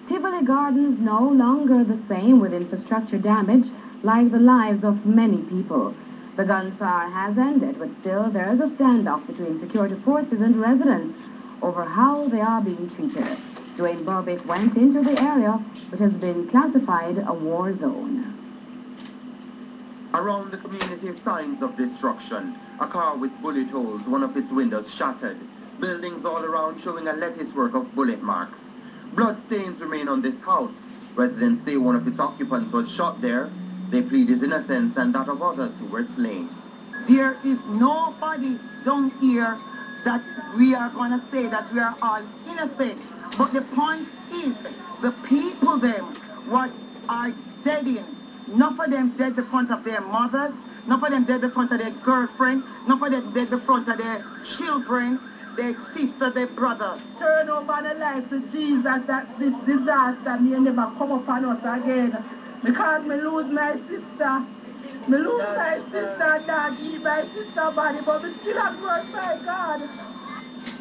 Tivoli Gardens no longer the same with infrastructure damage like the lives of many people. The gunfire has ended, but still there is a standoff between security forces and residents over how they are being treated. Dwayne Barbic went into the area, which has been classified a war zone. Around the community, signs of destruction. A car with bullet holes, one of its windows shattered. Buildings all around showing a latticework of bullet marks. Blood stains remain on this house. Residents say one of its occupants was shot there. They plead his innocence and that of others who were slain. There is nobody down here that we are going to say that we are all innocent. But the point is, the people them what are dead in. None of them dead in front of their mothers. None of them dead in front of their girlfriend. None of them dead in front of their children, their sister, their brother. Turn over the life to Jesus that this disaster may never come upon us again. Because me lose my sister. Me lose my sister, dad, eat my sister body, but we still have glorified God.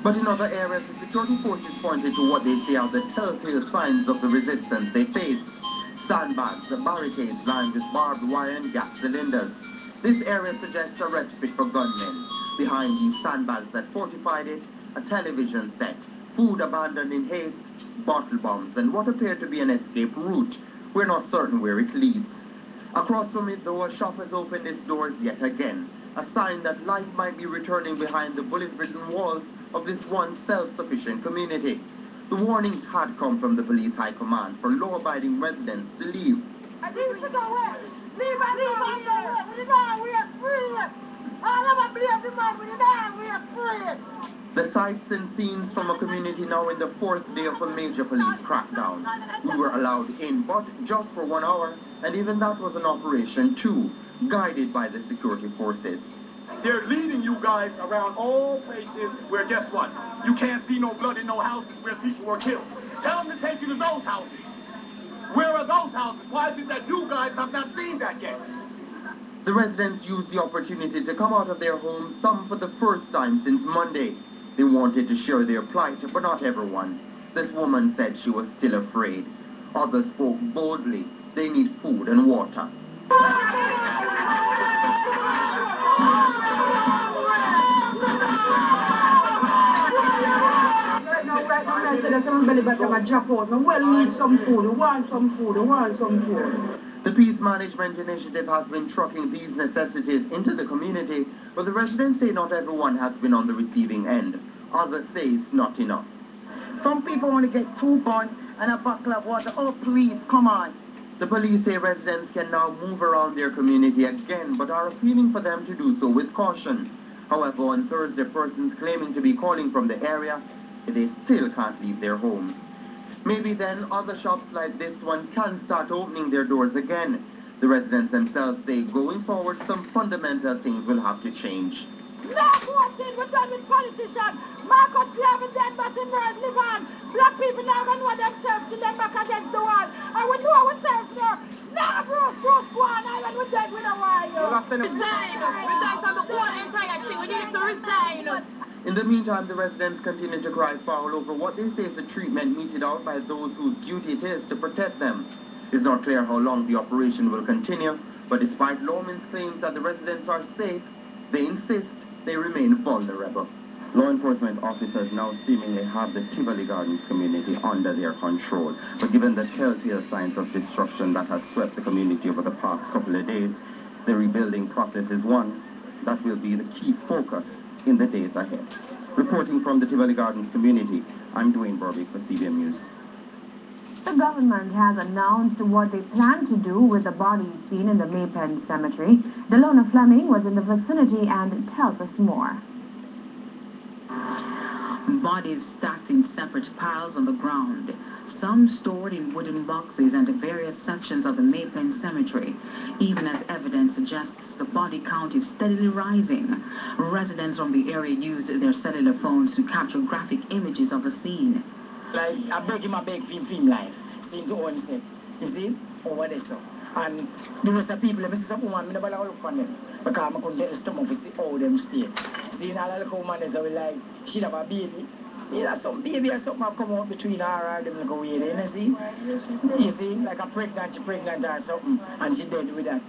But in other areas, the security forces pointed to what they say are the telltale signs of the resistance they faced. Sandbags, the barricades lined with barbed wire and gas cylinders. This area suggests a respite for gunmen. Behind these sandbags that fortified it, a television set, food abandoned in haste, bottle bombs, and what appeared to be an escape route. We're not certain where it leads. Across from it, though, a shop has opened its doors yet again, a sign that life might be returning behind the bullet-ridden walls of this once self-sufficient community. The warnings had come from the police high command for law-abiding residents to leave. I need to go away. Leave us alone. We are free. All of us believe the man. We are free. The sights and scenes from a community now in the fourth day of a major police crackdown. We were allowed in, but just for 1 hour, and even that was an operation too, guided by the security forces. They're leading you guys around all places where, guess what? You can't see no blood in no houses where people were killed. Tell them to take you to those houses. Where are those houses? Why is it that you guys have not seen that yet? The residents used the opportunity to come out of their homes, some for the first time since Monday. They wanted to share their plight, but not everyone. This woman said she was still afraid. Others spoke boldly. They need food and water. The Peace Management Initiative has been trucking these necessities into the community, but the residents say not everyone has been on the receiving end. Others say it's not enough. Some people want to get 2 buns and a bottle of water. Oh, please, come on. The police say residents can now move around their community again, but are appealing for them to do so with caution. However, on Thursday, persons claiming to be calling from the area, they still can't leave their homes. Maybe then other shops like this one can start opening their doors again. The residents themselves say going forward, some fundamental things will have to change. No voting, we're done with politicians. Marcus Garvey dead, but in bird live on. Black people now know themselves to them back against the wall. And we know ourselves now. Now, Bruce, go on, Island, we're dead with a while. Resign from the whole entire thing. We need to resign. In the meantime, the residents continue to cry foul over what they say is the treatment meted out by those whose duty it is to protect them. It's not clear how long the operation will continue, but despite lawmen's claims that the residents are safe, they insist they remain vulnerable. Law enforcement officers now seemingly have the Tivoli Gardens community under their control. But given the telltale signs of destruction that has swept the community over the past couple of days, the rebuilding process is one that will be the key focus in the days ahead. Reporting from the Tivoli Gardens community, I'm Dwayne Burbick for CBM News. The government has announced what they plan to do with the bodies seen in the Maypen Cemetery. Delona Fleming was in the vicinity and tells us more. Bodies stacked in separate piles on the ground, some stored in wooden boxes and various sections of the Maypen Cemetery. Even as evidence suggests the body count is steadily rising. Residents from the area used their cellular phones to capture graphic images of the scene. Like, I beg for film life, seeing to own set, you see, over there so. And the rest of people, if I see some woman, I never look on them, because I couldn't get the stomach to see how them stay. Seeing all the women, so like, she have a baby, Yeah, some baby or something have come out between her and them like a way there, you see? You see, like a pregnant or something, and she dead with that.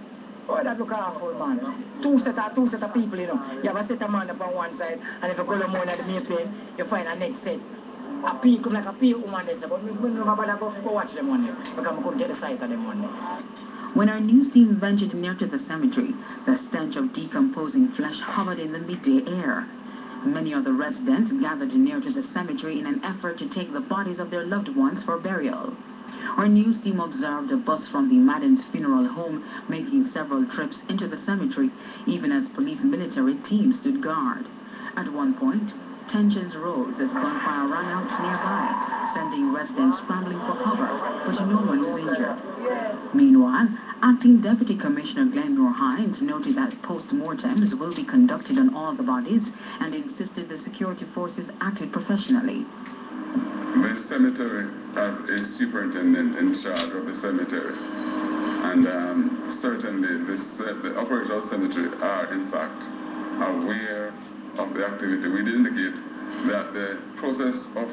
Oh, that look awful, man. Two set of people, you know. You have a set of man up on one side, and if you go to more at the main plane, you find a next set. A pig come like a pig woman, they say, but we never bother go watch them one day, because we couldn't get the sight of them one day. When our news team ventured near to the cemetery, the stench of decomposing flesh hovered in the midday air. Many of the residents gathered near to the cemetery in an effort to take the bodies of their loved ones for burial. Our news team observed a bus from the Madden's funeral home making several trips into the cemetery, even as police military teams stood guard. At one point, tensions rose as gunfire rang out nearby, sending residents scrambling for cover, but no one was injured. Meanwhile, Acting Deputy Commissioner Glenmore Hines noted that post-mortems will be conducted on all the bodies and insisted the security forces acted professionally. The cemetery has a superintendent in charge of the cemetery, and certainly the operational cemetery are in fact aware of the activity. We did indicate that the process of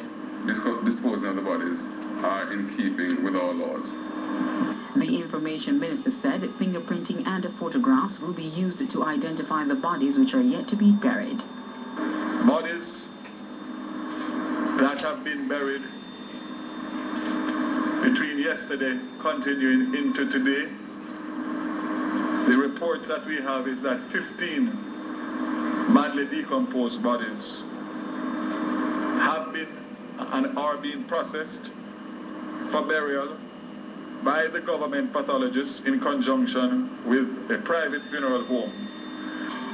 disposing of the bodies are in keeping with our laws. The information minister said fingerprinting and photographs will be used to identify the bodies which are yet to be buried. Bodies that have been buried between yesterday continuing into today. The reports that we have is that 15 badly decomposed bodies have been and are being processed for burial by the government pathologists in conjunction with a private funeral home.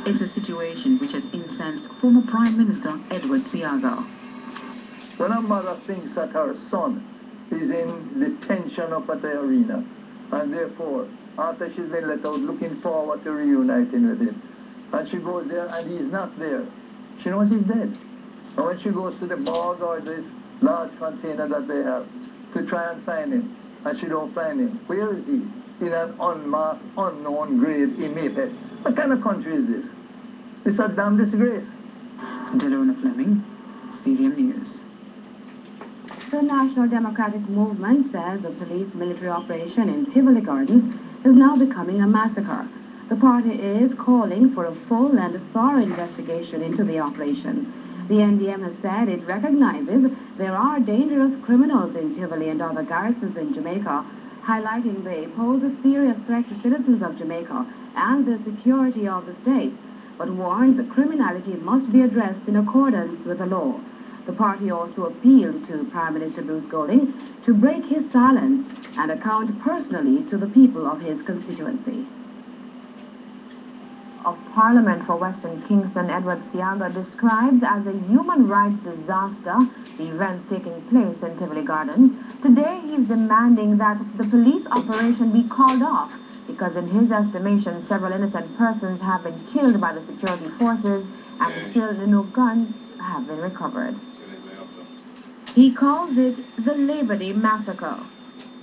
It's a situation which has incensed former Prime Minister Edward Seige. When a mother thinks that her son is in detention up at the arena, and therefore, after she's been let out, looking forward to reuniting with him, and she goes there and he's not there, she knows he's dead. And when she goes to the morgue or this large container that they have to try and find him, and she don't find him, where is he? In an unmarked, unknown grave in Maypet. What kind of country is this? It's a damn disgrace. Delona Fleming, CVM News. The National Democratic Movement says the police-military operation in Tivoli Gardens is now becoming a massacre. The party is calling for a full and thorough investigation into the operation. The NDM has said it recognizes there are dangerous criminals in Tivoli and other garrisons in Jamaica, highlighting they pose a serious threat to citizens of Jamaica and the security of the state, but warns criminality must be addressed in accordance with the law. The party also appealed to Prime Minister Bruce Golding to break his silence and account personally to the people of his constituency. Of Parliament for Western Kingston, Edward Seige, describes as a human rights disaster the events taking place in Tivoli Gardens. Today, he's demanding that the police operation be called off because, in his estimation, several innocent persons have been killed by the security forces and still no guns have been recovered. He calls it the Labor Day Massacre.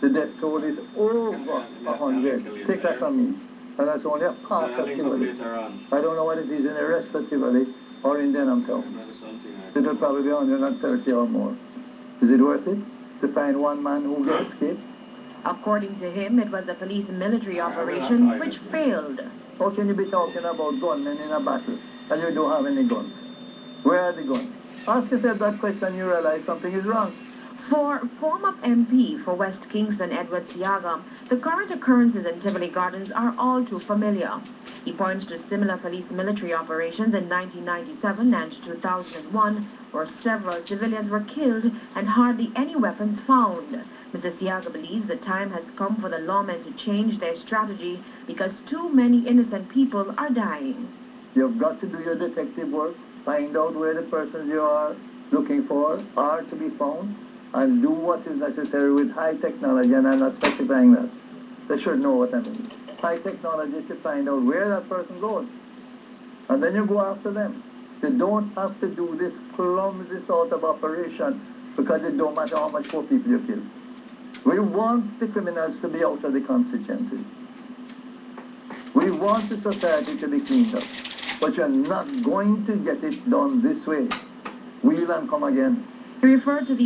The death toll is over 100. Take that from me. And that's only a part of Tivoli. I don't know what it is in the rest of Tivoli or in Denham Town. It will probably be 130 or more. Is it worth it to find one man who will escape? According to him, it was a police-military operation which failed. How can you be talking about gunmen in a battle and you don't have any guns? Where are the guns? Ask yourself that question, you realize something is wrong. For former MP for West Kingston, Edward Seige, the current occurrences in Tivoli Gardens are all too familiar. He points to similar police-military operations in 1997 and 2001, where several civilians were killed and hardly any weapons found. Mr. Seige believes the time has come for the lawmen to change their strategy because too many innocent people are dying. You've got to do your detective work, find out where the persons you are looking for are to be found, and do what is necessary with high technology, and I'm not specifying that. They should know what I mean. High technology to find out where that person goes. And then you go after them. You don't have to do this clumsy sort of operation because it don't matter how much poor people you kill. We want the criminals to be out of the constituency. We want the society to be cleaned up. But you're not going to get it done this way. Wheel and come again. He referred to the